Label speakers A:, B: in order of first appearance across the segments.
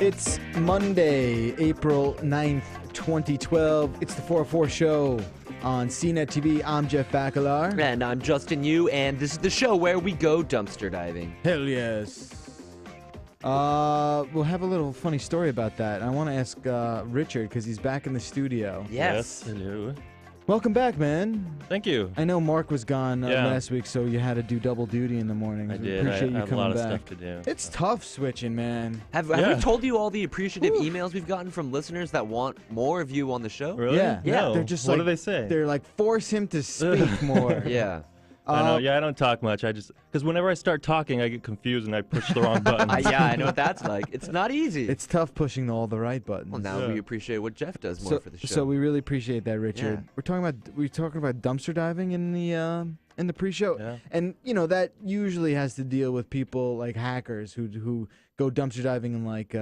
A: It's Monday, April 9th, 2012. It's the 404 show on CNET TV. I'm Jeff Bacalar.
B: And I'm Justin Yu, and this is the show where we go dumpster diving.
A: Hell yes. We'll have a little funny story about that. I want to ask Richard, because he's back in the studio.
B: Yes.
C: Hello.
A: Welcome back, man.
C: Thank you.
A: I know Mark was gone
C: Yeah.
A: last week, so you had to do double duty in the morning.
C: I did.
A: Appreciate
C: I
A: you
C: have a
A: coming
C: lot of
A: back.
C: stuff to do.
A: It's tough switching, man.
B: Have
C: Yeah.
B: we told you all the appreciative emails we've gotten from listeners that want more of you on the show?
C: Really?
A: Yeah.
C: No.
A: They're just
C: what
A: like,
C: do they say?
A: They're like, force him to speak more.
B: Yeah.
C: I know. Yeah, I don't talk much. I just because whenever I start talking, I get confused and I push the wrong button.
B: Yeah, I know what that's like. It's not easy.
A: It's tough pushing all the right buttons.
B: Well, now
C: Yeah.
B: we appreciate what Jeff does more for the show.
A: So we really appreciate that, Richard.
B: Yeah.
A: We're talking about dumpster diving in the pre-show,
C: Yeah.
A: and you know that usually has to deal with people like hackers who go dumpster diving in like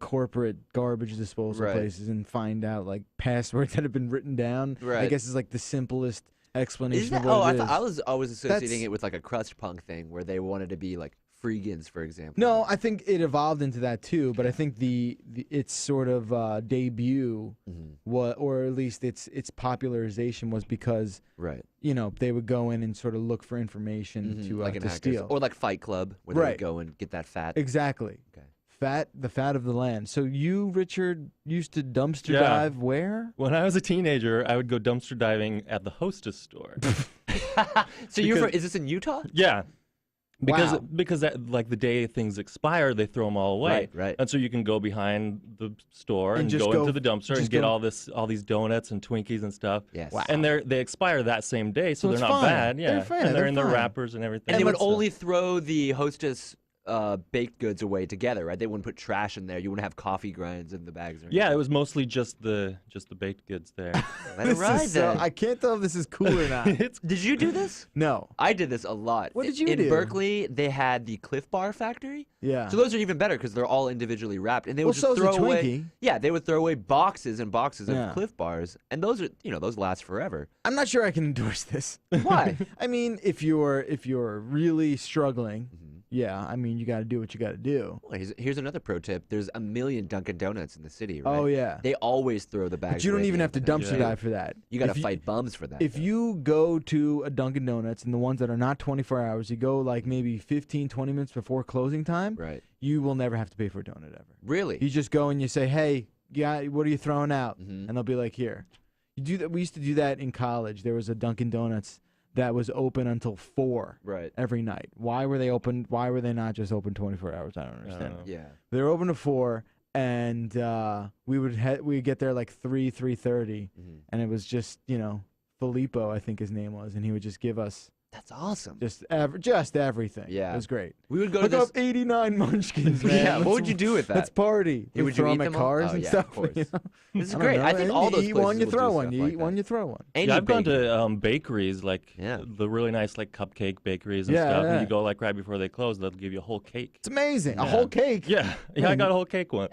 A: corporate garbage disposal
B: Right.
A: places and find out like passwords that have been written down. I
B: Right.
A: guess is like the simplest explanation
B: Is that,
A: of what
B: I
A: it is.
B: thought I was always associating
A: That's-
B: it with like a crust punk thing where they wanted to be like freegans, for example.
A: No, I think it evolved into that too, but I think the its sort of debut, or at least its popularization was because
B: Right.
A: they would go in and sort of look for information to
B: like in
A: to
B: Hackers.
A: steal.
B: Or like Fight Club, where they
A: Right.
B: would go and get that fat.
A: Exactly.
B: Okay.
A: The fat of the land. So you, Richard, used to dumpster
C: Yeah.
A: dive where?
C: When I was a teenager, I would go dumpster diving at the Hostess store.
B: So you're from,
C: Because-
B: is this in Utah?
C: Yeah. Because
A: Wow.
C: because that, like the day things expire, they throw them all away.
B: Right.
C: And so you can go behind the store
A: And
C: and,
A: just
C: go
A: go-
C: into the dumpster
A: just
C: and get
A: go-
C: all these donuts and Twinkies and stuff.
B: Yes.
A: Wow.
C: And they expire that same day, so
A: So
C: they're
A: it's
C: not
A: fine.
C: bad. Yeah.
A: They're fine.
C: And
A: They're
C: they're in their
A: fine.
C: wrappers and everything.
B: And they would
A: let's-
B: only throw the Hostess baked goods away together, right? They wouldn't put trash in there. You wouldn't have coffee grinds in the bags. Or
C: Yeah,
B: anything.
C: it was mostly just the baked goods there.
B: Let it
A: This
B: ride
A: is
B: then.
A: I can't tell if this is cool or not.
B: Did you do this?
A: No.
B: I did this a lot.
A: What did you
B: in
A: do?
B: Berkeley, they had the Clif Bar factory.
A: Yeah.
B: So those are even better because they're all individually wrapped, and they
A: Well,
B: would just
A: so is a
B: throw away.
A: Twinkie.
B: Yeah, they would throw away boxes and boxes
A: Yeah.
B: of Clif Bars, and those are those last forever.
A: I'm not sure I can endorse this.
B: Why?
A: I mean, if you're really struggling, yeah, I mean, you got to do what you got to do.
B: Well, here's another pro tip. There's a million Dunkin' Donuts in the city, right?
A: Oh yeah.
B: They always throw the bags.
A: But you don't
B: away at
A: even
B: the
A: have to
B: end of the
A: dumpster
B: day.
A: dive for that.
B: You got to
A: If
B: fight bums for that.
A: If
B: though.
A: you go to a Dunkin' Donuts and the ones that are not 24 hours, you go like maybe 15, 20 minutes before closing time,
B: right?
A: you will never have to pay for a donut ever.
B: Really?
A: You just go and you say, hey, yeah, what are you throwing out?
B: Mhm.
A: And they'll be like, here. You do that. We used to do that in college. There was a Dunkin' Donuts that was open until 4
B: Right.
A: every night. Why were they open? Why were they not just open 24 hours? I don't understand.
C: know.
B: Yeah.
A: They were open to 4, and we'd get there like 3:30,
B: Mhm.
A: and it was just Filippo, I think his name was, and he would just give us
B: That's awesome.
A: just everything.
B: Yeah.
A: It was great.
B: We would go to
A: Look
B: this.
A: up 89 munchkins, man.
B: Yeah, what
A: Let's-
B: would you do with that?
A: Let's party.
B: Yeah,
A: We
B: would you
A: throw
B: eat
A: them at
B: them all?
A: cars
B: Oh,
A: and
B: yeah,
A: stuff.
B: of course.
A: you know?
B: This is
A: I don't
B: great.
A: know.
B: I think
A: And
B: all those
A: you eat
B: places
A: one, you
B: will
A: throw
B: do
A: one.
B: stuff
A: You
B: like
A: eat one,
B: that.
A: you throw one.
B: And
C: Yeah,
B: you
C: I've gone
B: bake it.
C: to bakeries like
B: Yeah.
C: the really nice like cupcake bakeries and
A: Yeah,
C: stuff.
A: yeah.
C: And you go like right before they close, they'll give you a whole cake.
A: It's amazing. A
C: Yeah.
A: whole cake.
C: Yeah, I got a whole cake once.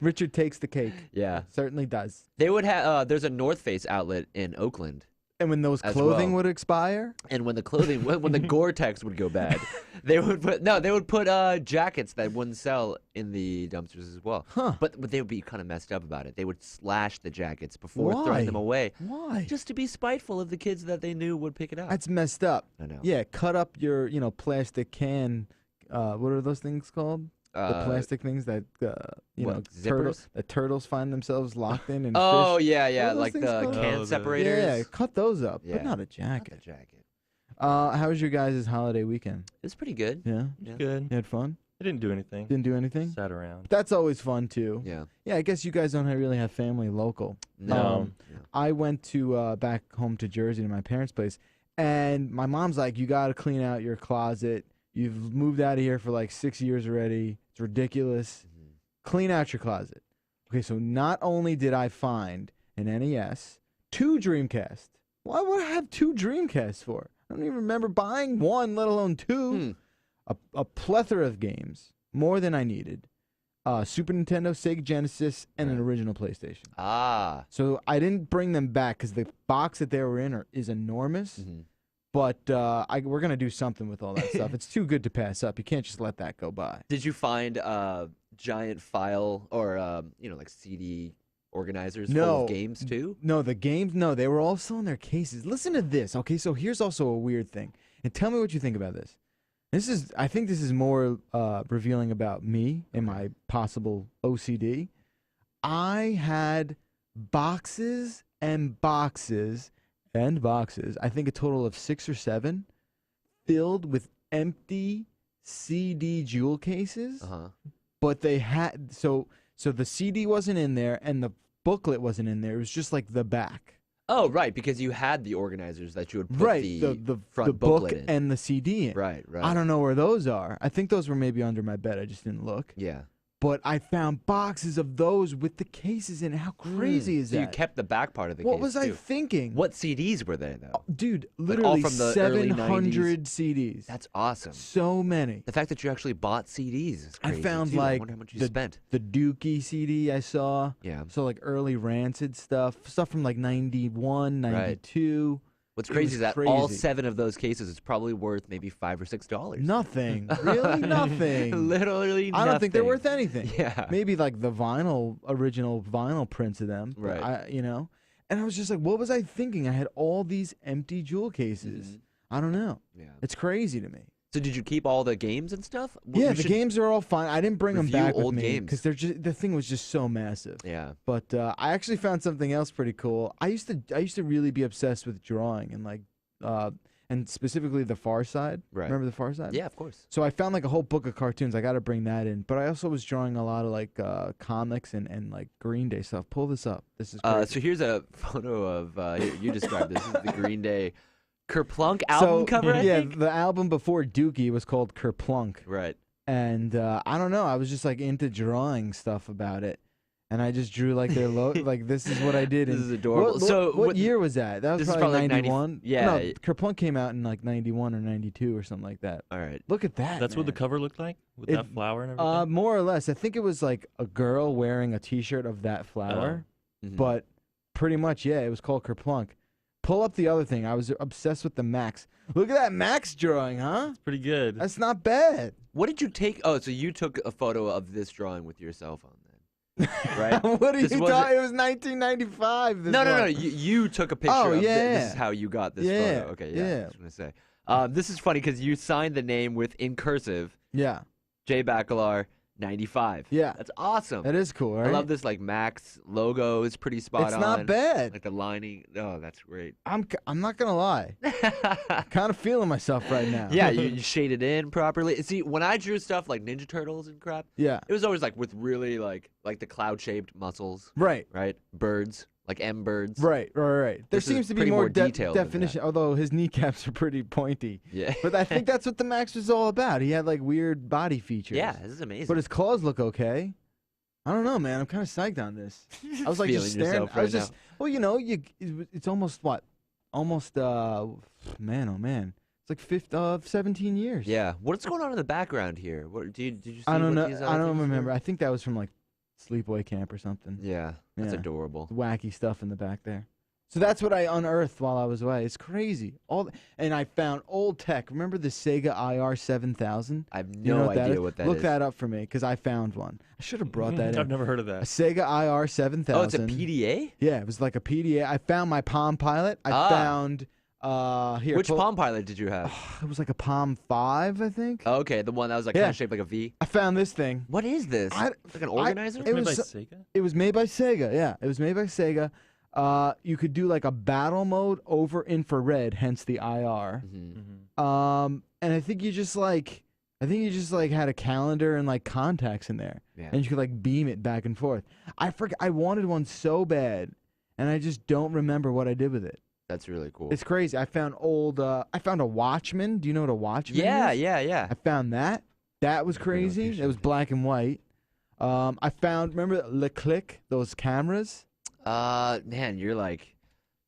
A: Richard takes the cake.
B: Yeah.
A: Certainly does.
B: They would have. There's a North Face outlet in Oakland,
A: And when those
B: As
A: clothing
B: well.
A: would expire,
B: and when the clothing, when the Gore-Tex would go bad, they would put jackets that wouldn't sell in the dumpsters as well.
A: Huh.
B: But they would be kind of messed up about it. They would slash the jackets before
A: Why?
B: throwing them away,
A: why?
B: just to be spiteful of the kids that they knew would pick it up.
A: That's messed up.
B: I know.
A: Yeah, cut up your plastic can. What are those things called? The plastic things that
B: what,
A: turtles.
B: zippers?
A: The turtles find themselves locked in. And
B: Oh
A: fish.
B: yeah,
A: What
B: yeah,
A: are those
B: like
A: things
B: the
A: called?
B: can
C: Oh, the-
B: separators.
A: Yeah, cut those up,
B: Yeah.
A: but not a
B: Not the
A: jacket.
B: jacket.
A: How was your guys' holiday weekend?
B: It was pretty good.
A: Yeah,
B: Yeah.
C: Good.
A: you had fun.
C: I didn't do anything.
A: Didn't do anything.
C: Sat around.
A: That's always fun too.
B: Yeah.
A: Yeah, I guess you guys don't really have family local.
B: No.
A: I went to back home to Jersey to my parents' place, and my mom's like, "You got to clean out your closet. You've moved out of here for like 6 years already. It's ridiculous. Clean out your closet." Okay, so not only did I find an NES, 2 Dreamcast. Why would I have 2 Dreamcasts for? I don't even remember buying one, let alone 2. A plethora of games, more than I needed. Super Nintendo, Sega Genesis, and an original PlayStation.
B: Ah.
A: So I didn't bring them back because the box that they were in is enormous. But we're gonna do something with all that stuff. It's too good to pass up. You can't just let that go by.
B: Did you find giant file or like CD organizers full of games too?
A: No, the games. No, they were all still in their cases. Listen to this. Okay, so here's also a weird thing, and tell me what you think about this. I think this is more revealing about me and my possible OCD. I had boxes and boxes and boxes. I think a total of 6 or 7, filled with empty CD jewel cases. But they had so the CD wasn't in there and the booklet wasn't in there. It was just like the back.
B: Oh, right, because you had the organizers that you would put the front
A: book
B: booklet in.
A: and the CD in.
B: Right.
A: I don't know where those are. I think those were maybe under my bed. I just didn't look.
B: Yeah.
A: But I found boxes of those with the cases in. How crazy is that?
B: So you kept the back part of the case,
A: What was I
B: too.
A: thinking?
B: What CDs were there, though?
A: Dude,
B: all
A: literally
B: from the early
A: 700 CDs.
B: That's awesome.
A: So many.
B: The fact that you actually bought CDs is crazy,
A: I found
B: too. I
A: like
B: wonder how much you spent.
A: the Dookie CD I saw.
B: Yeah.
A: So like early Rancid stuff from like 91, 92.
B: What's crazy is that all 7 of those cases is probably worth maybe $5 or $6.
A: Nothing. Really? Nothing.
B: Literally nothing.
A: I don't think they're worth anything.
B: Yeah.
A: Maybe like the original vinyl prints of them.
B: Right.
A: And I was just like, what was I thinking? I had all these empty jewel cases. I don't know.
B: Yeah.
A: It's crazy to me.
B: So did you keep all the games and stuff?
A: Yeah, the games are all fine. I didn't bring them back with
B: old
A: me
B: games.
A: because the thing was just so massive.
B: Yeah.
A: But I actually found something else pretty cool. I used to really be obsessed with drawing and like and specifically the Far Side.
B: Right.
A: Remember the Far Side?
B: Yeah, of course.
A: So I found like a whole book of cartoons. I got to bring that in. But I also was drawing a lot of like comics and like Green Day stuff. Pull this up. This is crazy.
B: So here's a photo of here, you described this. This is the Green Day Kerplunk album cover, I think?
A: The album before Dookie was called Kerplunk.
B: Right.
A: And I don't know. I was just like into drawing stuff about it. And I just drew like their like this is what I did.
B: This is adorable.
A: What year was that? That was probably
B: like
A: 91.
B: Yeah.
A: No, Kerplunk came out in like 91 or 92 or something like that.
B: All right.
A: Look at that.
C: That's what the
A: man.
C: cover looked like with that flower and everything.
A: More or less. I think it was like a girl wearing a T-shirt of that flower.
B: Mhm.
A: But pretty much, yeah, it was called Kerplunk. Pull up the other thing. I was obsessed with the Max. Look at that Max drawing, huh?
C: It's pretty good.
A: That's not bad.
B: What did you take? Oh, so you took a photo of this drawing with your cell phone then, right?
A: What do you
B: This
A: thought? It was 1995.
B: No. You took a picture of
A: yeah.
B: this is how you got this
A: Yeah,
B: photo. Okay,
A: yeah.
B: I was going to say. This is funny because you signed the name in cursive,
A: Yeah,
B: J. Bacalar 95.
A: yeah.
B: That's awesome.
A: That is cool, right?
B: I love this like Max logo. It's pretty spot
A: It's
B: on.
A: not bad.
B: Like the lining. Oh, that's great.
A: I'm not gonna lie. Kind of feeling myself right now.
B: Yeah, you shaded in properly. See, when I drew stuff like Ninja Turtles and crap,
A: Yeah.
B: it was always like with really like the cloud-shaped muscles,
A: Right.
B: right? Birds, like M birds.
A: Right. There
B: This is
A: seems to be
B: pretty
A: more
B: more detailed than
A: definition, although his kneecaps are pretty pointy.
B: Yeah.
A: But I think that's what the Max was all about. He had like weird body features.
B: Yeah, this is amazing.
A: But his claws look okay. I don't know, man. I'm kind of psyched on this. I was like just
B: Feeling
A: staring.
B: yourself
A: I was
B: right
A: just, well, it's almost what? Almost, man, oh man. It's like 17 years.
B: Yeah. What's going on in the background here? What did you see?
A: I don't
B: what
A: know.
B: these
A: I
B: other
A: don't
B: things
A: remember.
B: were?
A: I think that was from like Sleepaway Camp or something.
B: Yeah, that's
A: Yeah.
B: adorable.
A: Wacky stuff in the back there. So that's what I unearthed while I was away. It's crazy. And I found old tech. Remember the Sega IR 7000?
B: I have
A: You know
B: no
A: what that
B: idea
A: is?
B: what that
A: Look
B: is.
A: that up for me because I found one. I should have brought that in.
C: I've never heard of
A: A
C: that.
A: Sega IR 7000.
B: Oh, it's a PDA?
A: Yeah, it was like a PDA. I found my Palm Pilot. I found here.
B: Which Palm Pilot did you have?
A: It was like a Palm 5, I think.
B: Oh, okay, the one that was like
A: Yeah.
B: kind of shaped like a V.
A: I found this thing.
B: What is this? It's like an organizer?
A: it
C: Made by
A: was-
C: Sega?
A: It was made by Sega. Yeah, it was made by Sega. You could do like a battle mode over infrared, hence the IR.
B: Mhm.
A: And I think you just like had a calendar and like contacts in there,
B: Yeah.
A: and you could like beam it back and forth. I wanted one so bad, and I just don't remember what I did with it.
B: That's really cool.
A: It's crazy. I found I found a Watchman. Do you know what a Watchman
B: Yeah,
A: is?
B: yeah.
A: I found that. That was crazy. It was black and white. I found, remember Le Click, those cameras?
B: Man, you're like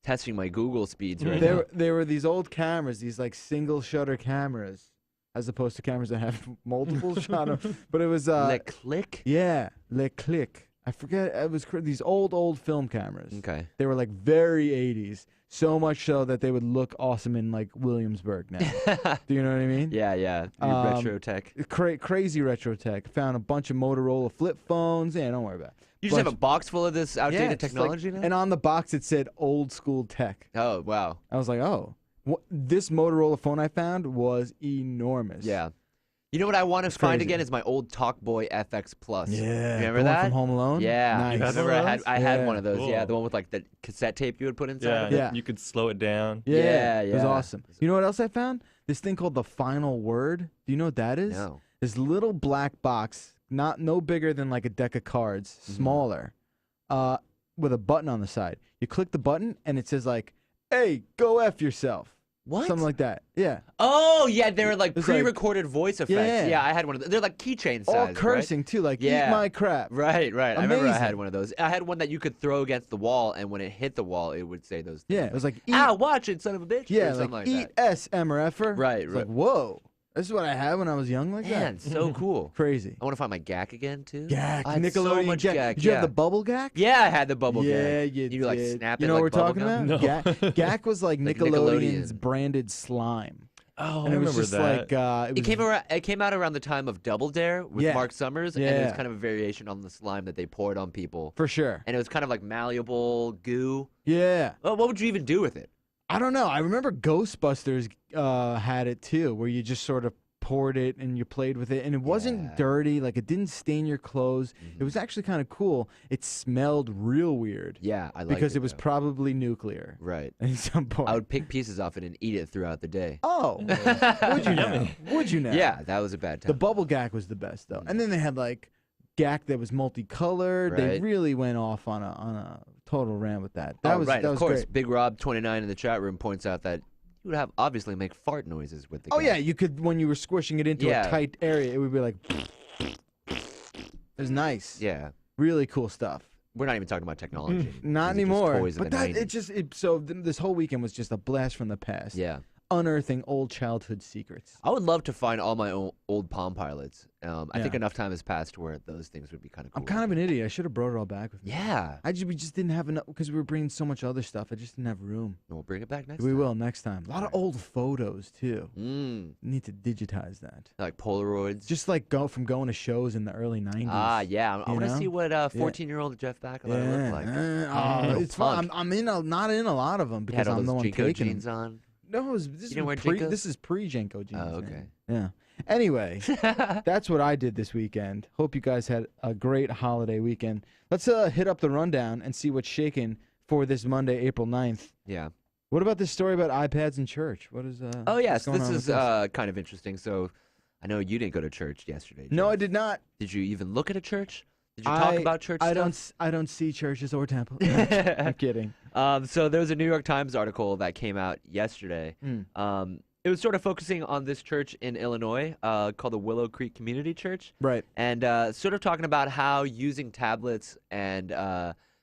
B: testing my Google speeds right now.
A: There were these old cameras, these like single shutter cameras, as opposed to cameras that have multiple shutter. But it was
B: Le Click?
A: yeah, Le Click. I forget. It was these old film cameras.
B: Okay.
A: They were like very 80s. So much so that they would look awesome in like Williamsburg now. Do you know what I mean?
B: Yeah. Retro tech.
A: Crazy retro tech. Found a bunch of Motorola flip phones. Yeah, don't worry about it.
B: You just have a box full of this outdated
A: just
B: technology now?
A: And on the box it said old school tech.
B: Oh, wow.
A: I was like, oh. This Motorola phone I found was enormous.
B: Yeah. You know what I want to find
A: crazy.
B: again is my old Talkboy FX Plus.
A: Yeah.
B: Remember
A: the one
B: that?
A: from Home Alone?
B: Yeah.
A: Nice.
C: You had
B: Remember
C: one of
B: I had
A: Yeah.
B: one of those. Yeah,
C: Cool.
B: the one with like the cassette tape you would put inside
C: Yeah,
B: of it.
A: Yeah.
C: you could slow it down.
A: Yeah. It was
B: yeah.
A: awesome. You know what else I found? This thing called the Final Word. Do you know what that is?
B: No.
A: This little black box, no bigger than like a deck of cards, smaller, with a button on the side. You click the button and it says like, "Hey, go F yourself."
B: What?
A: Something like that. Yeah.
B: Oh, yeah, they're like
A: It's like-
B: pre-recorded voice effects.
A: Yeah.
B: I had one of those. They're like keychain
A: All
B: size,
A: cursing too, like
B: Yeah.
A: "Eat my crap."
B: Right. I remember I had
A: Amazing.
B: one of those. I had one that you could throw against the wall, and when it hit the wall, it would say those things.
A: Yeah. It was like, "Eat."
B: "Ah, watch it, son of a bitch." or
A: Yeah,
B: something
A: like,
B: like
A: "Eat
B: that.
A: S, MRFer."
B: Right,
A: It's
B: right.
A: like, whoa. This is what I had when I was young, like
B: Man,
A: that.
B: so cool.
A: Crazy.
B: I want to find my GAC again, too.
A: Gak,
B: I had
A: Nickelodeon
B: so much
A: Gak.
B: GAC.
A: Did you
B: yeah.
A: have the bubble Gak?
B: Yeah, I had the bubble
A: Yeah,
B: GAC.
A: you
B: You like
A: did.
B: snap
A: You
B: it
A: know
B: like
A: what we're talking
B: bubble
A: about?
B: gum?
C: No.
A: Gak was like
B: Like
A: Nickelodeon's
B: Nickelodeon.
A: branded slime.
C: Oh,
A: And
C: I
A: it was
C: remember
A: just
C: that.
A: like,
B: It came out around the time of Double Dare with
A: Yeah.
B: Mark Summers, and it was
A: Yeah.
B: kind of a variation on the slime that they poured on people.
A: for sure.
B: And it was kind of like malleable goo.
A: Yeah.
B: Well, what would you even do with it?
A: I don't know. I remember Ghostbusters had it too, where you just sort of poured it and you played with it, and it wasn't
B: Yeah.
A: dirty. Like it didn't stain your clothes. It was actually kind of cool. It smelled real weird
B: Yeah, I like
A: because it was
B: though.
A: probably nuclear
B: Right.
A: at some point.
B: I would pick pieces off it and eat it throughout the day.
A: Oh, would you now? Would you now?
B: Yeah, that was a bad
A: The
B: time.
A: bubble Gak was the best though, and then they had like Gak that was multicolored. They
B: Right.
A: really went off on a total rant with that. That
B: Oh,
A: was
B: right,
A: that
B: of
A: was
B: course.
A: great.
B: Big Rob 29 in the chat room points out that you would have obviously make fart noises with the
A: Oh
B: GAC.
A: yeah, you could when you were squishing it into
B: Yeah.
A: a tight area, it would be like. It was nice.
B: Yeah.
A: Really cool stuff.
B: We're not even talking about technology.
A: Not
B: These are just
A: anymore.
B: toys in
A: But
B: the
A: that
B: 90s.
A: this whole weekend was just a blast from the past.
B: Yeah.
A: Unearthing old childhood secrets.
B: I would love to find all my old Palm Pilots. I think
A: Yeah.
B: enough time has passed where those things would be kind of cool.
A: I'm kind of an idiot. I should have brought it all back with me.
B: Yeah.
A: We just didn't have enough because we were bringing so much other stuff. I just didn't have room.
B: We'll bring it back next
A: We
B: time.
A: will next time. A lot of old photos too.
B: Mm,
A: Need to digitize that.
B: like Polaroids.
A: Just like from going to shows in the early 90s.
B: Yeah. I
A: you
B: want to
A: know?
B: see what 14-year-old Jeff Backlund
A: Yeah.
B: looked like.
A: It's fun. I'm not in a lot of them
B: He had
A: because
B: all
A: I'm the
B: those
A: one
B: Jinko
A: taking
B: jeans
A: them.
B: on.
A: No,
B: You didn't wear Jinkos?
A: this is pre-Jenko jeans.
B: Oh,
A: man.
B: okay.
A: Yeah. Anyway, that's what I did this weekend. Hope you guys had a great holiday weekend. Let's hit up the rundown and see what's shaking for this Monday, April 9th.
B: Yeah.
A: What about this story about iPads in church? What is
B: Oh,
A: what's
B: yes.
A: going
B: This
A: on
B: is
A: with this?
B: kind of interesting. So I know you didn't go to church yesterday.
A: No, I
B: Jeff.
A: did not.
B: Did you even look at a church? Did you talk about church stuff?
A: I don't see churches or temples. I'm kidding.
B: So there was a New York Times article that came out yesterday.
A: Mm.
B: It was sort of focusing on this church in Illinois called the Willow Creek Community Church,
A: Right.
B: and sort of talking about how using tablets and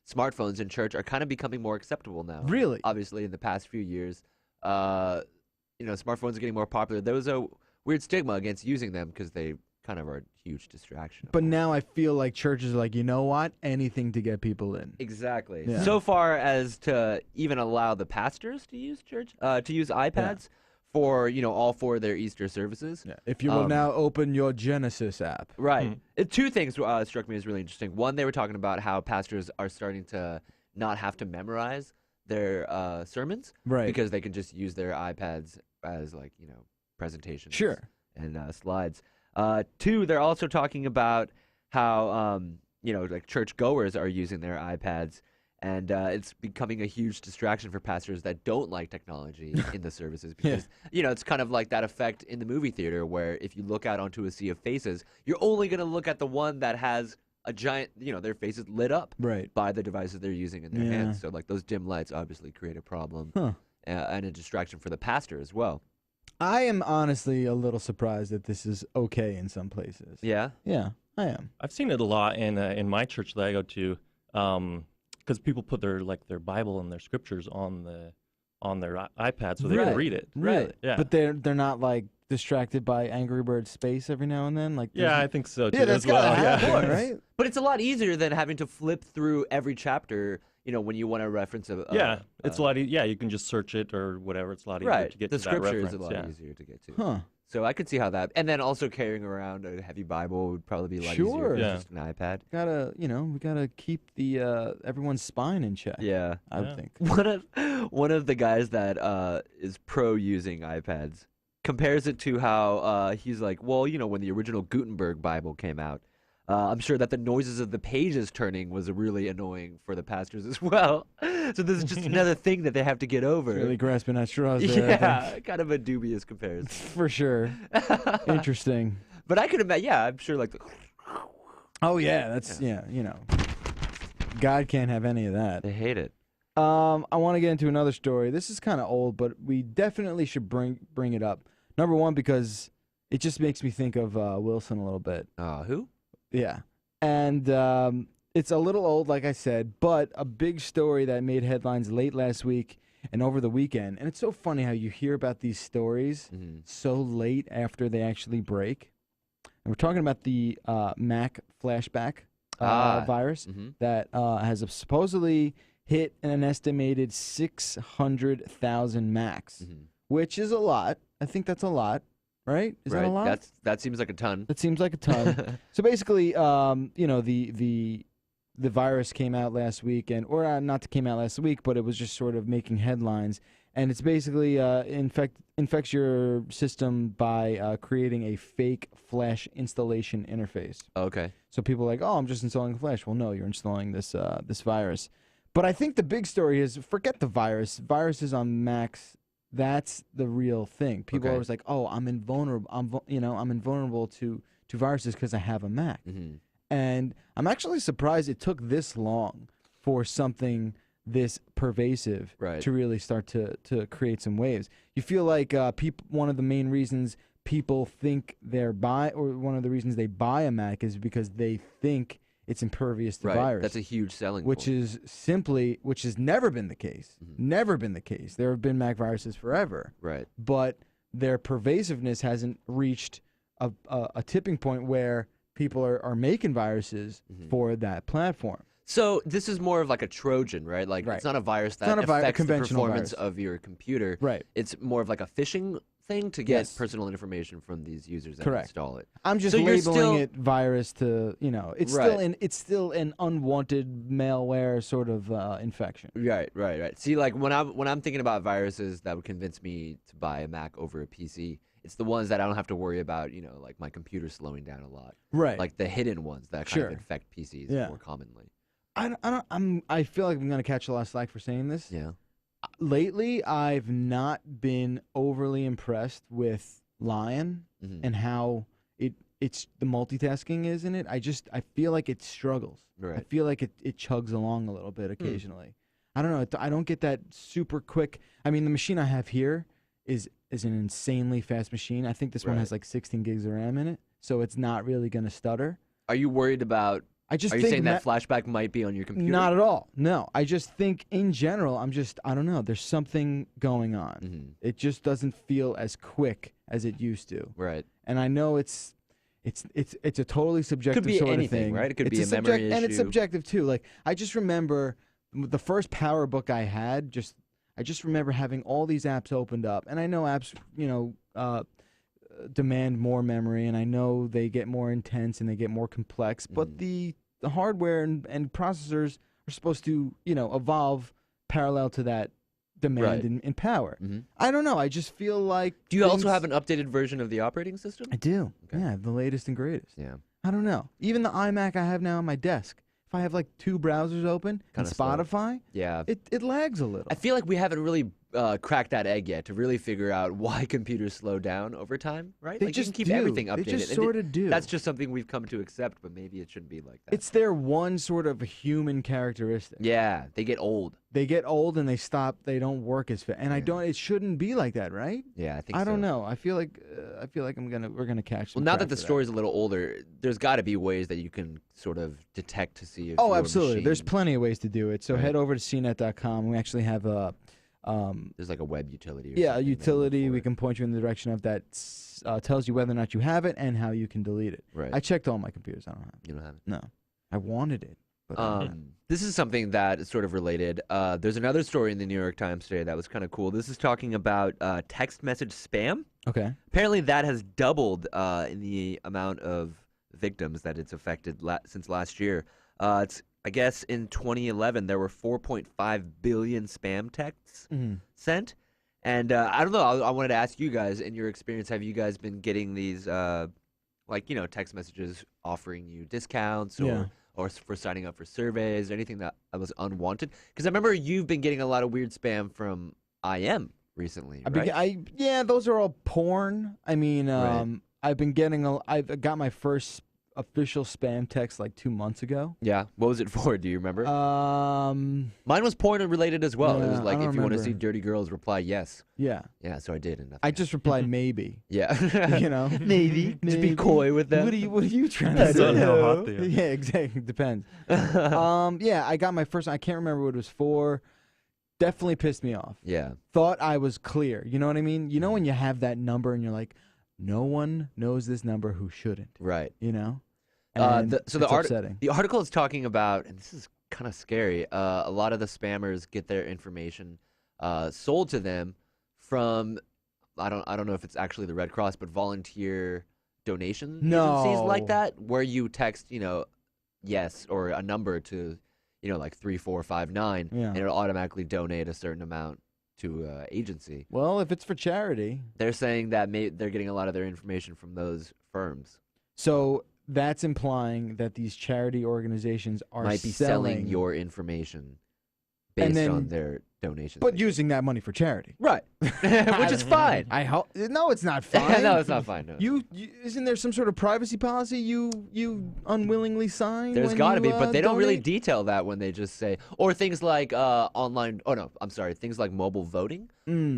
B: smartphones in church are kind of becoming more acceptable now.
A: Really?
B: Obviously, in the past few years, smartphones are getting more popular. There was a weird stigma against using them because they kind of are a huge distraction.
A: But now I feel like churches are like, you know what? Anything to get people in.
B: Exactly.
A: Yeah.
B: So far as to even allow the pastors to use iPads for all four of their Easter services.
A: Yeah. If you will now open your Genesis app.
B: Right. Two things struck me as really interesting. One, they were talking about how pastors are starting to not have to memorize their sermons,
A: Right.
B: because they can just use their iPads as presentations.
A: Sure.
B: And slides. Two, they're also talking about how church goers are using their iPads, and it's becoming a huge distraction for pastors that don't like technology in the services, because it's kind of like that effect in the movie theater where if you look out onto a sea of faces, you're only going to look at the one that has a giant, their faces lit up
A: Right.
B: by the devices they're using in their
A: Yeah.
B: hands. So like those dim lights obviously create a problem
A: Huh.
B: and a distraction for the pastor as well.
A: I am honestly a little surprised that this is okay in some places.
B: Yeah.
A: Yeah, I am.
C: I've seen it a lot in my church that I go to, because people put their Bible and their scriptures on on their iPad, so they can read it.
A: Really?
B: Right.
C: Yeah.
A: But they're not like distracted by Angry Bird Space every now and then. Like
C: Yeah, I think so too.
A: yeah, that's
C: as well.
A: gotta happen,
C: Yeah.
A: right?
B: But it's a lot easier than having to flip through every chapter. When you want to reference a
C: Yeah, it's a lot. Yeah, you can just search it or whatever. It's a lot easier
B: right.
C: to get
B: The
C: to that
B: scripture
C: reference.
B: is a lot
C: yeah.
B: easier to get to.
A: Huh?
B: So I could see how that, and then also carrying around a heavy Bible would probably be a lot
A: Sure.
B: easier than
C: Yeah.
B: just an iPad.
A: We gotta keep the everyone's spine in check.
B: Yeah.
A: I would
C: Yeah.
A: think.
B: One of the guys that is pro using iPads compares it to how he's like, well, when the original Gutenberg Bible came out, I'm sure that the noises of the pages turning was really annoying for the pastors as well. So this is just another thing that they have to get over.
A: Really grasping at straws there. I think.
B: Yeah, kind of a dubious comparison.
A: For sure. Interesting.
B: But I could imagine, yeah, I'm sure like
A: Oh yeah, that's God can't have any of that.
B: they hate it.
A: I want to get into another story. This is kind of old, but we definitely should bring it up. Number one, because it just makes me think of Wilson a little bit.
B: Who?
A: Yeah. And it's a little old, like I said, but a big story that made headlines late last week and over the weekend. And it's so funny how you hear about these stories so late after they actually break. And we're talking about the Mac flashback virus that has supposedly hit an estimated 600,000 Macs, which is a lot. I think that's a lot. Right? Is that a lot?
B: That seems like a ton.
A: That seems like a ton. So basically, the virus came out last week, or not came out last week, but it was just sort of making headlines. And it's basically infects your system by creating a fake Flash installation interface.
B: Okay.
A: So people are like, oh, I'm just installing Flash. Well, no, you're installing this virus. But I think the big story is forget the virus. Viruses on Macs. That's the real thing. People are always like, "Oh, I'm invulnerable. I'm invulnerable to viruses because I have a Mac." And I'm actually surprised it took this long for something this pervasive to really start to create some waves. You feel like one of the main reasons people think one of the reasons they buy a Mac is because they think it's impervious to virus.
B: That's a huge selling
A: which
B: point.
A: which has never been the case. Never been the case. There have been Mac viruses forever.
B: Right.
A: But their pervasiveness hasn't reached a tipping point where people are making viruses for that platform.
B: So this is more of like a Trojan, right? Like it's not a virus that affects the performance of your computer.
A: Right.
B: It's more of like a phishing thing to get personal information from these users that install it.
A: I'm just labeling it virus to, it's still an unwanted malware sort of infection.
B: Right. See, like when I'm thinking about viruses that would convince me to buy a Mac over a PC, it's the ones that I don't have to worry about, like my computer slowing down a lot.
A: Right.
B: Like the hidden ones that kind of infect PCs more commonly.
A: I feel like I'm gonna catch a lot of slack for saying this.
B: Yeah.
A: Lately, I've not been overly impressed with Lion and how it's the multitasking is in it. I feel like it struggles.
B: Right.
A: I feel like it chugs along a little bit occasionally. I don't know. I don't get that super quick. I mean, the machine I have here is an insanely fast machine. I think this one has like 16 gigs of RAM in it, so it's not really gonna stutter.
B: Are you worried about? Are you saying that flashback might be on your computer?
A: Not at all. No, I just think in general, I don't know. There's something going on. It just doesn't feel as quick as it used to.
B: Right.
A: And I know it's a totally subjective
B: Could be
A: sort
B: anything,
A: of thing.
B: right? It could be a memory issue.
A: And it's subjective too. Like I just remember the first PowerBook I had. I just remember having all these apps opened up, and I know apps, demand more memory, and I know they get more intense and they get more complex, but the hardware and processors are supposed to, evolve parallel to that demand in power. I don't know. I just feel like...
B: Do you also have an updated version of the operating system?
A: I do. Okay. Yeah, the latest and greatest.
B: Yeah.
A: I don't know. Even the iMac I have now on my desk, if I have like 2 browsers open and Spotify, it lags a little.
B: I feel like we haven't really cracked that egg yet to really figure out why computers slow down over time, right?
A: They
B: like
A: just
B: you can keep everything updated.
A: They just sort of do.
B: That's just something we've come to accept, but maybe it shouldn't be like that.
A: It's their one sort of human characteristic.
B: Yeah, they get old.
A: They get old and they stop. They don't work as fast. And it shouldn't be like that, right?
B: Yeah, I think.
A: I don't know. I feel like we're gonna catch.
B: Well, now that the story's a little older, there's got to be ways that you can sort of detect to see if.
A: Oh, absolutely. There's plenty of ways to do it. So head over to cnet.com. We actually have
B: There's like a web utility. Or
A: yeah, a
B: something that you look
A: utility we
B: for.
A: can point you in the direction of that tells you whether or not you have it and how you can delete it.
B: Right.
A: I checked all my computers. I don't have it.
B: You don't have it.
A: No. I wanted it. But I don't have it.
B: This is something that is sort of related. There's another story in the New York Times today that was kind of cool. This is talking about text message spam.
A: Okay.
B: Apparently, that has doubled in the amount of victims that it's affected since last year. I guess in 2011 there were 4.5 billion spam texts sent, and I don't know. I wanted to ask you guys, in your experience, have you guys been getting these text messages offering you discounts or for signing up for surveys, or anything that was unwanted? Because I remember you've been getting a lot of weird spam from IM recently, right?
A: Yeah, those are all porn. I mean,
B: Right.
A: I've got my first official spam text like 2 months ago.
B: Yeah. What was it for? Do you remember?
A: Mine
B: was porn related as well. It was
A: yeah,
B: like,
A: I don't
B: if you want to
A: remember.
B: see dirty girls, reply yes.
A: Yeah.
B: Yeah, so I did. And
A: I just replied maybe.
B: yeah.
A: You know,
B: Maybe. Just be coy with them.
A: What are you trying to
C: Depends on
A: say?
C: how hot they are.
A: Yeah, exactly. Depends. Yeah, I got my first. I can't remember what it was for. Definitely pissed me off.
B: Yeah.
A: Thought I was clear. You know what I mean? You know when you have that number and you're like, no one knows this number who shouldn't.
B: Right.
A: You know.
B: The
A: upsetting.
B: the article is talking about, and this is kind of scary. A lot of the spammers get their information sold to them from I don't know if it's actually the Red Cross, but volunteer donation agencies like
A: No.
B: that, where you text yes or a number to like 3459,
A: Yeah.
B: and it'll automatically donate a certain amount to agency.
A: Well, if it's for charity,
B: They're saying that they're getting a lot of their information from those firms.
A: so that's implying that these charity organizations are
B: Might be selling your information
A: And
B: based
A: then-
B: on their donations.
A: but using that money for charity.
B: right, which is fine.
A: I hope. No, it's not fine.
B: No, it's not fine. No.
A: You isn't there some sort of privacy policy you unwillingly sign?
B: There's
A: when
B: got to
A: you,
B: be, but they don't really
A: donate?
B: detail that when they just say, or things like online. Oh no, I'm sorry, things like mobile voting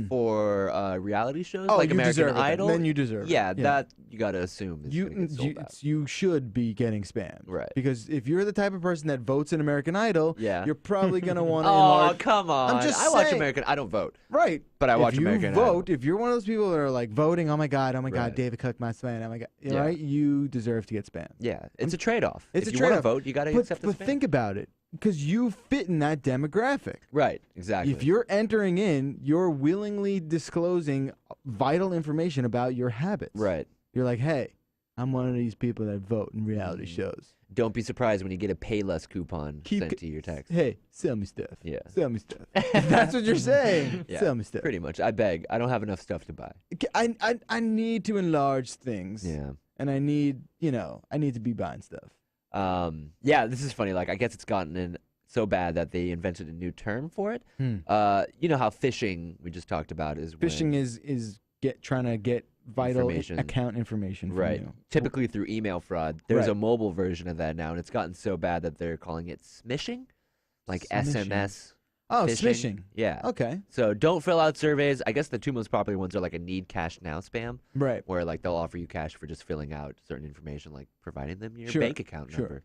B: for reality shows
A: Oh,
B: like
A: you
B: American
A: deserve it then.
B: Idol.
A: Then you deserve it.
B: Yeah,
A: Yeah.
B: that you got to assume is gonna get sold out.
A: You should be getting spammed.
B: Right.
A: Because if you're the type of person that votes in American Idol,
B: Yeah.
A: you're probably going to want to
B: Oh
A: enlarge.
B: come on!
A: just
B: I watch
A: saying.
B: American. I don't vote,
A: Right.
B: but I watch
A: if you
B: American
A: vote,
B: Idol.
A: if you're one of those people that are like voting, oh my God,
B: Right.
A: David Cook, my spam, oh my God,
B: Yeah.
A: right? You deserve to get spammed.
B: Yeah, it's a trade-off.
A: It's
B: if
A: a
B: you want to
A: trade-off.
B: vote, you got to
A: But,
B: accept the
A: but
B: spam.
A: think about it, because you fit in that demographic.
B: Right, exactly.
A: If you're entering in, you're willingly disclosing vital information about your habits.
B: right.
A: You're like, hey, I'm one of these people that vote in reality shows.
B: Don't be surprised when you get a Payless coupon sent to your text.
A: Hey, sell me stuff.
B: Yeah.
A: Sell me stuff. If that's what you're saying.
B: Yeah,
A: Sell me stuff.
B: Pretty much. I beg. I don't have enough stuff to buy.
A: I need to enlarge things.
B: Yeah.
A: And I need to be buying stuff.
B: Yeah, this is funny. Like, I guess it's gotten in so bad that they invented a new term for it. You know how phishing we just talked about is
A: Phishing
B: when,
A: is trying to get vital
B: Information.
A: account information from
B: right,
A: you.
B: typically through email fraud. There's a
A: Right.
B: mobile version of that now, and it's gotten so bad that they're calling it smishing, like
A: Smishing.
B: SMS.
A: Oh,
B: phishing.
A: smishing.
B: Yeah.
A: Okay.
B: So don't fill out surveys. I guess the two most popular ones are like a need cash now spam,
A: Right.
B: where like they'll offer you cash for just filling out certain information, like providing them your
A: Sure,
B: bank account
A: sure.
B: number.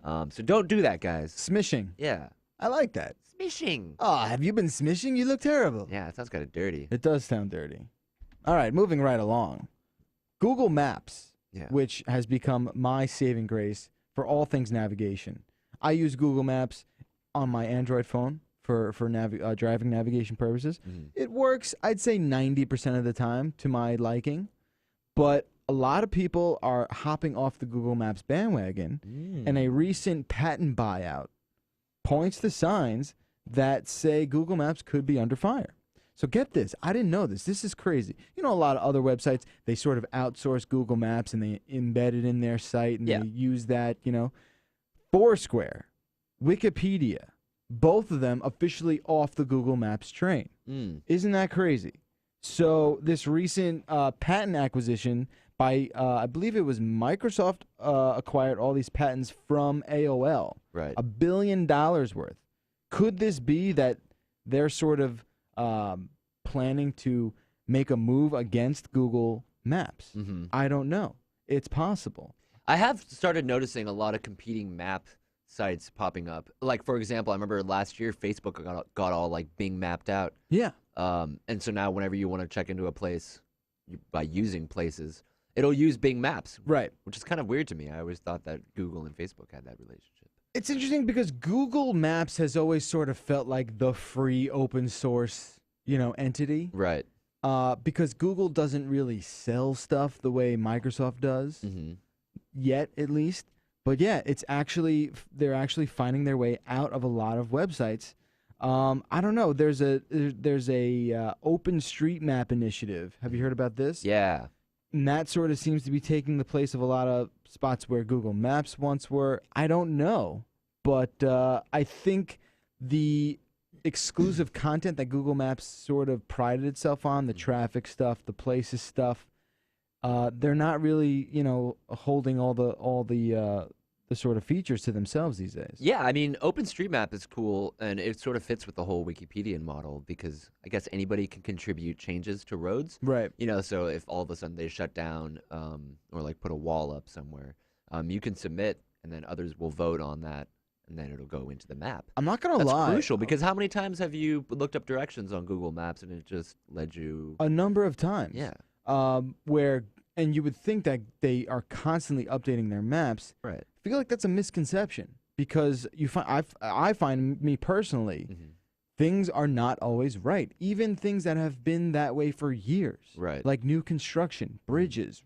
A: Yeah.
B: So don't do that, guys.
A: Smishing.
B: Yeah.
A: I like that.
B: Smishing.
A: Oh, have you been smishing? You look terrible.
B: Yeah, it sounds kind of dirty.
A: It does sound dirty. All right, moving right along. Google Maps,
B: Yeah.
A: which has become my saving grace for all things navigation. I use Google Maps on my Android phone for driving navigation purposes. It works, I'd say 90% of the time to my liking, but a lot of people are hopping off the Google Maps bandwagon, and a recent patent buyout points to signs that say Google Maps could be under fire. So get this. I didn't know this. This is crazy. You know, a lot of other websites, they sort of outsource Google Maps and they embed it in their site and
B: Yeah.
A: they use that, Foursquare, Wikipedia, both of them officially off the Google Maps train. Isn't that crazy? So this recent patent acquisition by, I believe it was Microsoft, acquired all these patents from AOL.
B: Right.
A: $1 billion worth. Could this be that they're sort of planning to make a move against Google Maps? I don't know. It's possible.
B: I have started noticing a lot of competing map sites popping up. Like, for example, I remember last year Facebook got all like Bing mapped out.
A: Yeah.
B: And so now whenever you want to check into a place by using places, it'll use Bing Maps,
A: Right.
B: which is kind of weird to me. I always thought that Google and Facebook had that relationship.
A: It's interesting because Google Maps has always sort of felt like the free open source, entity.
B: Right.
A: Because Google doesn't really sell stuff the way Microsoft does, yet at least. But yeah, they're actually finding their way out of a lot of websites. I don't know. There's a OpenStreetMap initiative. Have you heard about this?
B: Yeah.
A: And that sort of seems to be taking the place of a lot of spots where Google Maps once were. I don't know, but I think the exclusive content that Google Maps sort of prided itself on, the traffic stuff, the places stuff, they're not really, holding all the sort of features to themselves these days.
B: Yeah, I mean, OpenStreetMap is cool, and it sort of fits with the whole Wikipedian model because I guess anybody can contribute changes to roads.
A: Right.
B: So if all of a sudden they shut down or like put a wall up somewhere, you can submit, and then others will vote on that, and then it'll go into the map.
A: I'm not going to lie.
B: That's crucial because how many times have you looked up directions on Google Maps and it just led you...
A: A number of times.
B: Yeah.
A: And you would think that they are constantly updating their maps.
B: Right.
A: I feel like that's a misconception because I find me personally, things are not always right. Even things that have been that way for years.
B: Right.
A: Like new construction, bridges,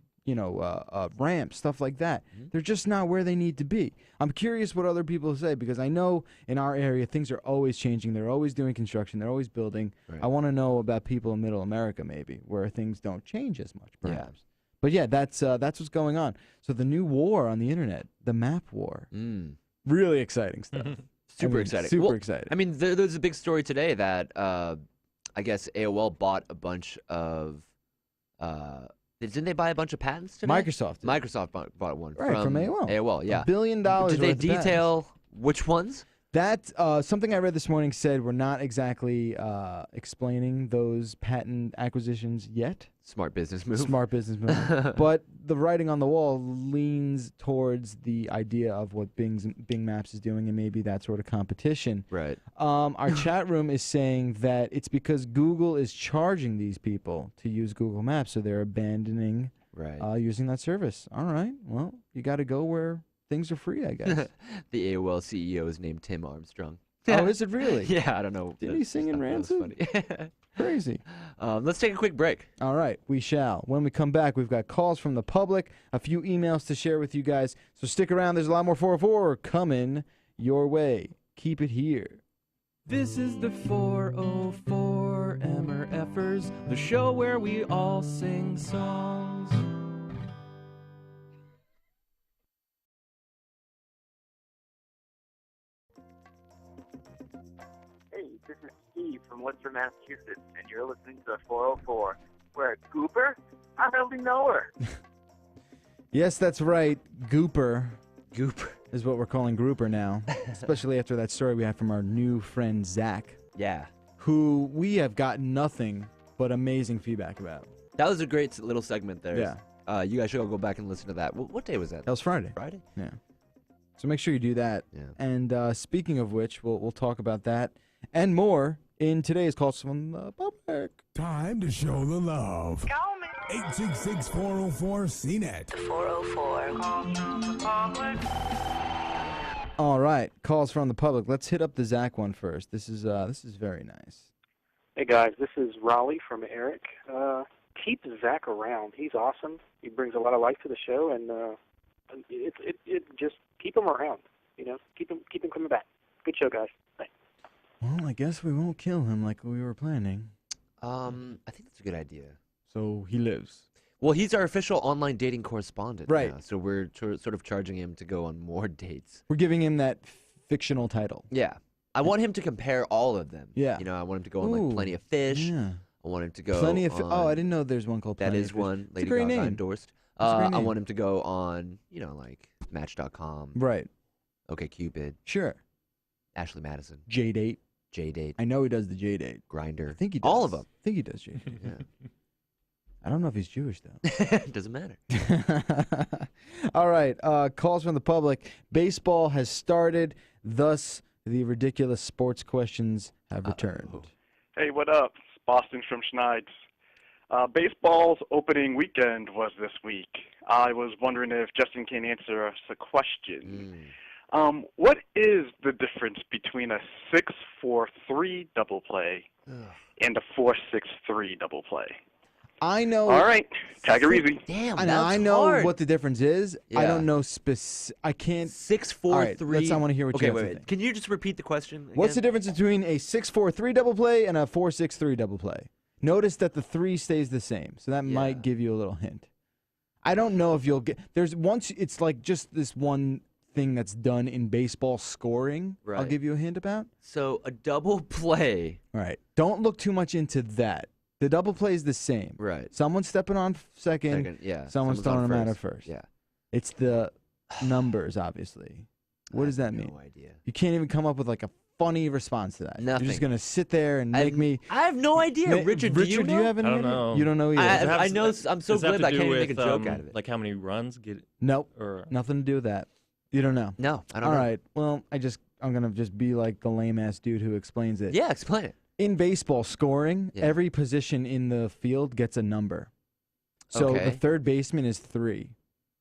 A: ramps, stuff like that. They're just not where they need to be. I'm curious what other people say because I know in our area things are always changing. They're always doing construction. They're always building.
B: Right.
A: I want to know about people in Middle America maybe where things don't change as much, perhaps.
B: Yeah.
A: But yeah, that's what's going on. So the new war on the internet, the map war, really exciting stuff.
B: Super exciting.
A: Super exciting.
B: I mean, there's a big story today that I guess AOL bought a bunch of. Didn't they buy a bunch of patents today?
A: Microsoft did.
B: Microsoft bought one
A: from AOL.
B: AOL, yeah.
A: $1 billion.
B: Did they
A: worth of patents.
B: detail which ones?
A: That something I read this morning said we're not exactly explaining those patent acquisitions yet.
B: Smart business move.
A: Smart business move. But the writing on the wall leans towards the idea of what Bing Maps is doing and maybe that sort of competition.
B: Right.
A: Our chat room is saying that it's because Google is charging these people to use Google Maps, so they're abandoning using that service. All right. Well, you got to go where things are free, I guess.
B: The AOL CEO is named Tim Armstrong.
A: Oh, is it really?
B: Yeah, I don't know.
A: Did he sing in Rancid?
B: Funny.
A: Crazy.
B: Let's take a quick break.
A: All right, we shall. When we come back, we've got calls from the public, a few emails to share with you guys. So stick around. There's a lot more 404 coming your way. Keep it here.
D: This is the 404 MRFers, the show where we all sing songs.
E: Hey, this is Steve from Worcester, Massachusetts, and you're listening to the 404. Where, Gooper? I hardly know her.
A: Yes, that's right. Gooper
B: Goop.
A: is what we're calling Grouper now, especially after that story we had from our new friend Zach,
B: Yeah.
A: who we have gotten nothing but amazing feedback about.
B: That was a great little segment there.
A: Yeah.
B: You guys should all go back and listen to that. What day was that?
A: That was Friday.
B: Friday?
A: Yeah. So make sure you do that.
B: Yeah.
A: And speaking of which, we'll talk about that and more in today's Calls from the Public.
F: Time to show the love.
G: Call me.
F: 866-404-CNET.
G: 404.
A: All right, calls from the public. Let's hit up the Zach one first. This is very nice.
H: Hey guys, this is Raleigh from Eric. Keep Zach around. He's awesome. He brings a lot of life to the show, and it just keep him around. Keep him coming back. Good show, guys. Thanks.
A: Well, I guess we won't kill him like we were planning.
B: I think that's a good idea.
A: So he lives.
B: Well, he's our official online dating correspondent.
A: Right.
B: Now, so we're sort of charging him to go on more dates.
A: We're giving him that fictional title.
B: Yeah. I want him to compare all of them.
A: Yeah.
B: I want him to go on
A: Ooh,
B: like Plenty of Fish.
A: Yeah.
B: I want him to go
A: Plenty of
B: on,
A: Oh, I didn't know there's one called
B: That
A: Plenty
B: is
A: of Fish.
B: one.
A: It's
B: Lady
A: a great
B: Gaga
A: name.
B: endorsed.
A: It's a great
B: I
A: name.
B: want him to go on, like Match.com.
A: Right.
B: Okay, Cupid.
A: Sure.
B: Ashley Madison.
A: J-Date.
B: J-Date.
A: I know he does the J-Date.
B: Grinder.
A: I think he does.
B: All of them.
A: I think he does J-Date.
B: Yeah.
A: I don't know if he's Jewish, though.
B: Doesn't matter.
A: All right. Calls from the public. Baseball has started. Thus, the ridiculous sports questions have returned.
I: Hey, what up? It's Boston from Schneids. Baseball's opening weekend was this week. I was wondering if Justin can answer us a question. What is the difference between a 6-4-3 double play and a 4-6-3 double play?
A: I know.
I: All right, tag her easy.
B: Damn,
A: I know
B: hard.
A: what the difference is. I
B: Yeah.
A: don't know I can't.
B: 6-4-3.
A: All right, I want to hear what you have to think.
B: Can you just repeat the question again?
A: What's the difference between a 6-4-3 double play and a 4-6-3 double play? Notice that the 3 stays the same, so that might give you a little hint. I don't know if you'll get. It's like just this one thing that's done in baseball scoring.
B: Right.
A: I'll give you a hint about.
B: So a double play.
A: All right. Don't look too much into that. The double play is the same.
B: Right.
A: Someone's stepping on second.
B: Yeah.
A: Someone's throwing them out at first.
B: Yeah.
A: It's the numbers, obviously. What does that mean?
B: No idea.
A: You can't even come up with like a funny response to that.
B: Nothing.
A: You're just gonna sit there and make me.
B: I have no idea. Richard, do you know?
A: do you have any
C: I don't
A: idea?
C: know.
A: You don't know either.
B: I know. I'm so
C: Does that have
B: glib. I
C: to
B: can't
C: do
B: even make a
C: with,
B: joke out of it.
C: Like how many runs get?
A: Nope.
C: Or
A: Nothing to do with that. You don't know.
B: No, I don't
A: All
B: know.
A: right. Well, I'm gonna just be like the lame ass dude who explains it.
B: Yeah, explain it.
A: In baseball scoring,
B: Yeah.
A: every position in the field gets a number. So
B: Okay.
A: the third baseman is 3,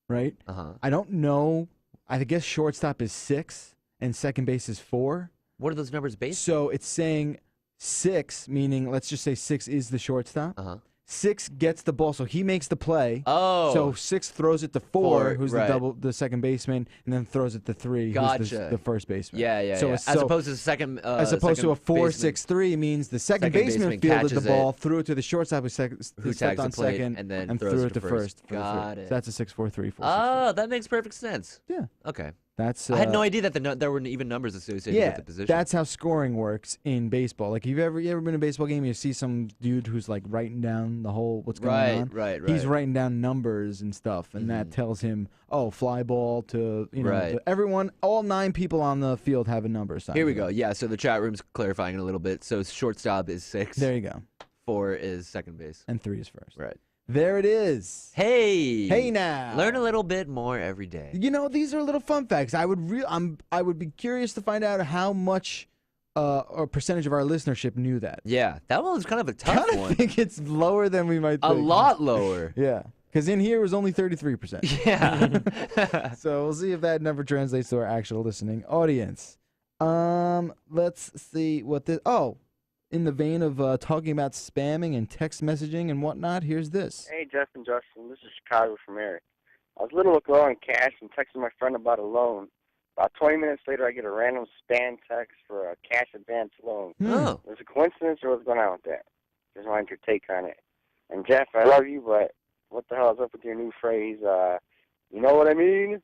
A: right? I don't know. I guess shortstop is 6 and second base is 4.
B: What are those numbers based
A: So it's saying 6, meaning let's just say 6 is the shortstop.
B: on?
A: 6 gets the ball, so he makes the play.
B: Oh.
A: So 6 throws it to 4,
B: Four,
A: who's
B: right.
A: the second baseman, and then throws it to 3, who's
B: Gotcha.
A: the first baseman.
B: Yeah.
A: So
B: yeah.
A: it's
B: As opposed to the second.
A: as opposed to a
B: second
A: 4-6-3 means the second baseman fielded
B: catches
A: the ball, threw it to the shortstop who
B: who
A: stepped
B: tags
A: on
B: the plate,
A: second,
B: and then throws
A: threw
B: it
A: it
B: to
A: to
B: first.
A: first. for the
B: Got
A: three.
B: it.
A: So that's a 6-4-3. 4-6-3.
B: Oh, that makes perfect sense.
A: Yeah.
B: Okay.
A: That's
B: I had no idea that there were even numbers associated with the position.
A: That's how scoring works in baseball. Like, you ever been in a baseball game? You see some dude who's like writing down the whole what's going on.
B: Right.
A: He's writing down numbers and stuff, and that tells him, fly ball to to everyone. All 9 people on the field have a number assigned.
B: Here we
A: to
B: go.
A: them.
B: Yeah. So the chat room's clarifying it a little bit. So shortstop is 6.
A: There you go.
B: 4 is second base.
A: And 3 is first.
B: Right.
A: There it is.
B: Hey
A: now.
B: Learn a little bit more every day.
A: These are little fun facts. I would be curious to find out how much or percentage of our listenership knew that.
B: Yeah, that one was kind of a tough
A: I
B: one.
A: think it's lower than we might think.
B: A lot lower.
A: Yeah. Because in here it was only 33%.
B: Yeah.
A: So we'll see if that number translates to our actual listening audience. Let's see what this. In the vein of talking about spamming and text messaging and whatnot, here's this.
E: Hey, Justin, this is Chicago from Eric. I was a little withdrawing cash and texting my friend about a loan. About 20 minutes later, I get a random spam text for a cash advance loan.
B: Oh.
E: Was it a coincidence or what's going on with that? Just wanted your take on it. And Jeff, I love you, but what the hell is up with your new phrase? You know what I mean?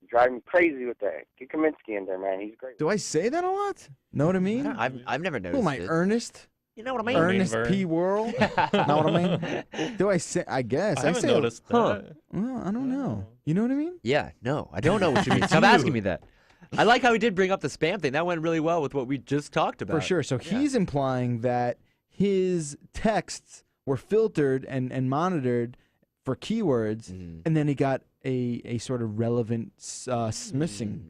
E: You drive me crazy with that. Get Kaminsky in there, man. He's great.
A: Do I say that a lot? Know what I mean?
B: I've never noticed.
A: Who am I,
B: it.
A: Ernest?
B: You know what I mean?
A: Ernest
C: Vern.
A: P. Worrell? Know what I mean? Do I say? I guess.
C: I haven't
A: say
C: noticed that.
A: Well, I don't know. You know what I mean?
B: Yeah. No, I don't know what you mean. Stop asking me that. I like how he did bring up the spam thing. That went really well with what we just talked about.
A: For sure. So he's implying that his texts were filtered and monitored for keywords, and then he got a sort of relevant smishing.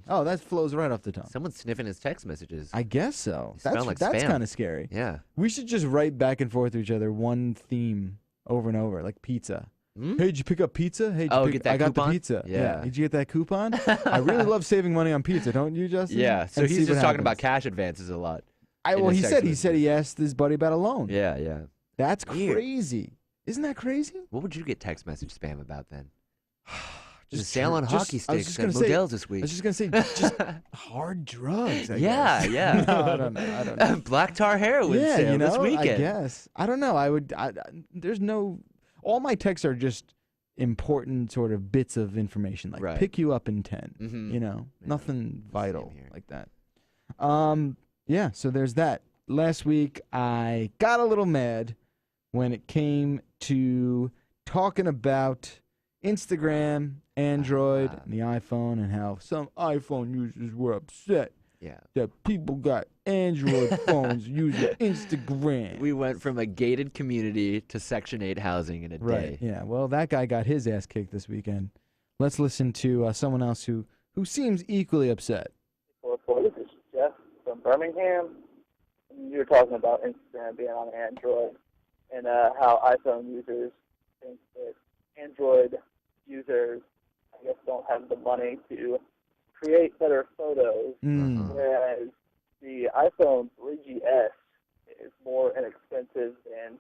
A: Oh, that flows right off the tongue.
B: Someone's sniffing his text messages.
A: I guess so.
B: They smell like
A: That's
B: spam.
A: kind of scary.
B: Yeah.
A: We should just write back and forth to each other one theme over and over, like pizza. Hey, did you pick up pizza? Hey,
B: get that
A: I got
B: coupon?
A: the pizza.
B: Yeah.
A: Did you get that coupon? I really love saving money on pizza, don't you, Justin?
B: Yeah. So
A: And
B: he's
A: see
B: just
A: what
B: talking about
A: happens.
B: cash advances a lot.
A: Well,
B: his
A: he
B: text
A: said
B: messages.
A: he asked his buddy about a loan.
B: Yeah.
A: That's
B: Weird.
A: crazy. Isn't that crazy?
B: What would you get text message spam about then?
A: Just
B: a sale on hockey
A: I was
B: sticks
A: just
B: at
A: gonna say-
B: Modell's this
A: I
B: week.
A: was just gonna say just hard drugs. I guess.
B: Yeah.
A: No, I don't know. I don't know.
B: Black tar heroin
A: Yeah,
B: sale
A: you know,
B: this weekend.
A: I guess. I don't know. There's no. All my texts are just important sort of bits of information, like
B: Right.
A: pick you up in 10.
B: Mhm.
A: You know,
B: Yeah,
A: nothing vital
B: here.
A: like that. Yeah. So there's that. Last week I got a little mad when it came to talking about Instagram, Android, and the iPhone, and how some iPhone users were upset
B: Yeah.
A: that people got Android phones using Instagram.
B: We went from a gated community to Section 8 housing in a day.
A: Yeah. Well, that guy got his ass kicked this weekend. Let's listen to someone else who seems equally upset.
J: This is Jeff from Birmingham. You were talking about Instagram being on Android and how iPhone users think that Android users, I guess, don't have the money to create better photos, whereas the iPhone 3GS is more inexpensive than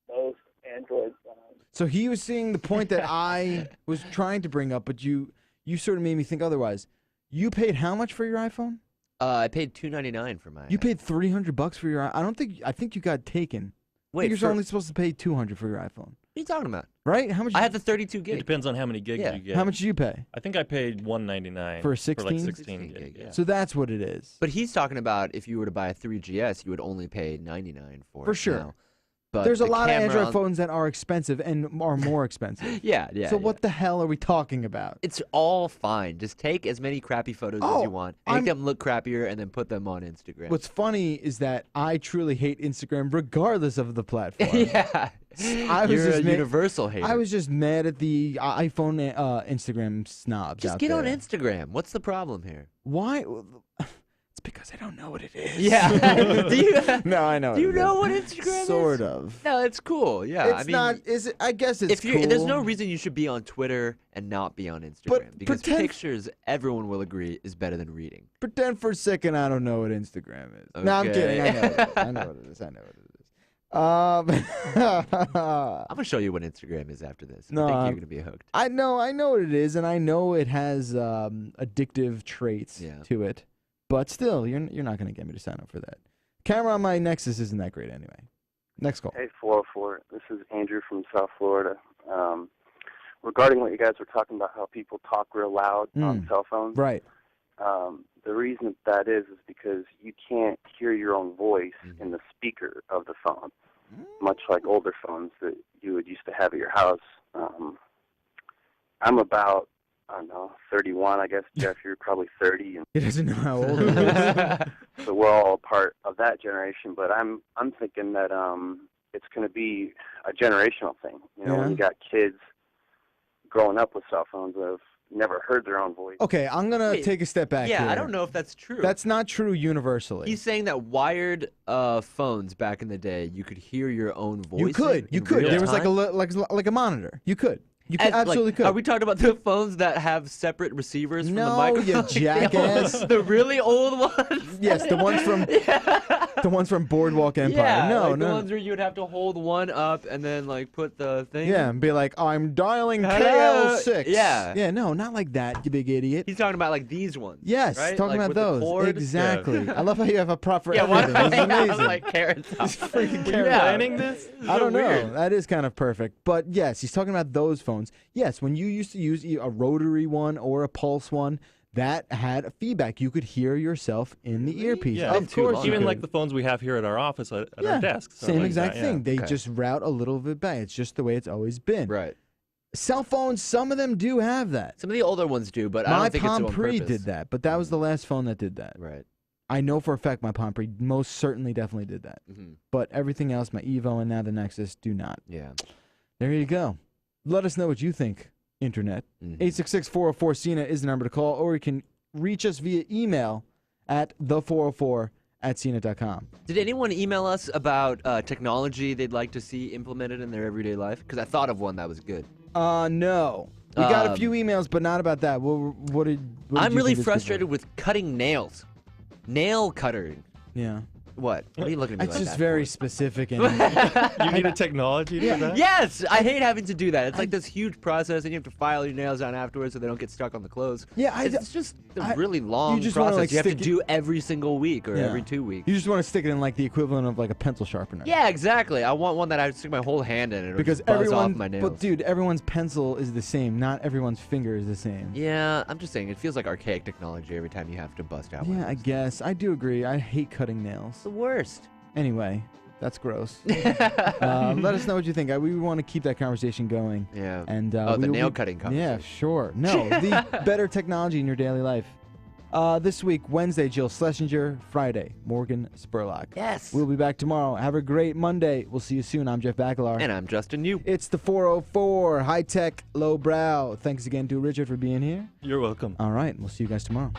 J: most Android phones.
A: So he was seeing the point that I was trying to bring up, but you sort of made me think otherwise. You paid how much for your iPhone?
B: I paid $299 for mine.
A: You paid $300 for your. I think you got taken.
B: Wait,
A: you're only supposed to pay $200 for your iPhone.
B: What are you talking about?
A: Right? How much?
B: I have the 32
C: It
B: gig.
C: depends on how many gigs you get.
A: How much did you pay?
C: I think I paid $199
A: For a 16?
C: For like 16
B: gig,
C: gig.
B: yeah.
A: So that's what it is.
B: But he's talking about if you were to buy a 3GS, you would only pay $99 for it.
A: For sure.
B: Now. But
A: There's a
B: the
A: lot of
B: camera
A: Android
B: on-
A: phones that are expensive and are more expensive.
B: Yeah.
A: So what the hell are we talking about?
B: It's all fine. Just take as many crappy photos as you want. Make them look crappier and then put them on Instagram.
A: What's funny is that I truly hate Instagram regardless of the platform.
B: Yeah. You're a universal hater.
A: I was just mad at the iPhone Instagram snobs
B: Just
A: out
B: get
A: there.
B: on Instagram. What's the problem here?
A: Why? It's because I don't know what it is.
B: Yeah. Do you,
A: No, I know.
B: do you
A: what it
B: know
A: is.
B: what Instagram is?
A: Sort of.
B: No, it's cool. Yeah.
A: It's not. Is it? I guess it's
B: if you
A: cool.
B: there's no reason you should be on Twitter and not be on Instagram
A: But
B: because
A: pretend-
B: pictures, everyone will agree, is better than reading.
A: Pretend for a second I don't know what Instagram is. No, I'm kidding. I know. What it is. I know what it is. I know what it is.
B: I'm gonna show you what Instagram is after this.
A: No,
B: I think you're gonna be hooked.
A: I know what it is, and I know it has addictive traits to it. But still, you're not going to get me to sign up for that. Camera on my Nexus isn't that great anyway. Next call.
E: Hey, 404. This is Andrew from South Florida. Regarding what you guys were talking about, how people talk real loud on cell phones.
A: Right.
E: The reason that is because you can't hear your own voice in the speaker of the phone, much like older phones that you would used to have at your house. I'm about, I don't know, 31, I guess. Jeff, you're probably 30. And
A: He doesn't know how old he is.
E: so we're all part of that generation. But I'm thinking that it's going to be a generational thing. You know, when you got kids growing up with cell phones that have never heard their own voice.
A: Okay, I'm going to take a step back
B: Yeah,
A: here.
B: I don't know if that's true.
A: That's not true universally.
B: He's saying that wired phones back in the day, you could hear your own voice.
A: You could. There was like a monitor. You could. You absolutely could.
B: Are we talking about the phones that have separate receivers from the
A: No,
B: microphone?
A: you jackass.
B: The really old ones?
A: Yes, the ones from the ones from Boardwalk Empire.
B: Yeah,
A: no,
B: like
A: no.
B: the ones where you would have to hold one up and then like put the thing.
A: Yeah, and be like, I'm dialing
B: Hello?
A: KL6.
B: Yeah.
A: Yeah, no, not like that, you big idiot.
B: He's talking about like these ones.
A: Yes,
B: right?
A: talking
B: Like
A: about
B: with the
A: those.
B: cord?
A: Exactly. I love how you have a prop for
B: Yeah, why
A: everything. This is
B: do I have
A: amazing.
B: like carrots up?
A: Freaking
C: Were you
A: carrot.
C: planning this?
A: I don't know.
B: weird.
A: That is kind of perfect. But yes, he's talking about those phones. Yes, when you used to use a rotary one or a pulse one, that had a feedback. You could hear yourself in the earpiece.
C: Yeah.
A: Of course, you
C: Even
A: could.
C: like the phones we have here at our office at our desks.
A: Same
C: like
A: exact
C: that,
A: thing. They
B: Okay.
A: just route a little bit back. It's just the way it's always been.
B: Right.
A: Cell phones, some of them do have that.
B: Some of the older ones do, but I
A: My
B: don't think
A: Palm
B: it's on
A: Pre
B: purpose.
A: did that, but that was the last phone that did that.
B: Right.
A: I know for a fact my Palm Pre most certainly definitely did that.
B: Mm-hmm.
A: But everything else, my Evo and now the Nexus, do not.
B: Yeah.
A: There you go. Let us know what you think, Internet. 866-404-CINA is the number to call, or you can reach us via email at the404@cina.com.
B: Did anyone email us about technology they'd like to see implemented in their everyday life? Because I thought of one that was good.
A: No. We got a few emails, but not about that. What did
B: I'm
A: you
B: really
A: think is good?
B: frustrated with cutting nails. Nail cuttering.
A: Yeah.
B: What? What are you looking at me
A: It's
B: like
A: just
B: that
A: very
B: for?
A: specific and
C: You need a technology for that?
B: Yes! I hate having to do that. It's like this huge process, and you have to file your nails down afterwards so they don't get stuck on the clothes.
A: Yeah,
B: it's just a really long
A: just
B: process.
A: wanna, like,
B: you have to
A: stick it-
B: do every single week or every 2 weeks.
A: You just want to stick it in like the equivalent of like a pencil sharpener.
B: Yeah, exactly. I want one that I would stick my whole hand in and it'll
A: Because
B: just buzz
A: everyone,
B: off my nails.
A: but dude, everyone's pencil is the same. Not everyone's finger is the same.
B: Yeah, I'm just saying, it feels like archaic technology every time you have to bust out one.
A: Yeah, I guess. I do agree. I hate cutting nails.
B: The worst.
A: Anyway, that's gross. Let us know what you think. We want to keep that conversation going.
B: Yeah.
A: And
B: the nail cutting
A: Yeah,
B: conversation.
A: sure. No, the better technology in your daily life. This week, Wednesday, Jill Schlesinger. Friday, Morgan Spurlock.
B: Yes.
A: We'll be back tomorrow. Have a great Monday. We'll see you soon. I'm Jeff Bakalar.
B: And I'm Justin Yu.
A: It's the 404, high-tech, low-brow. Thanks again to Richard for being here.
C: You're welcome.
A: All right, we'll see you guys tomorrow.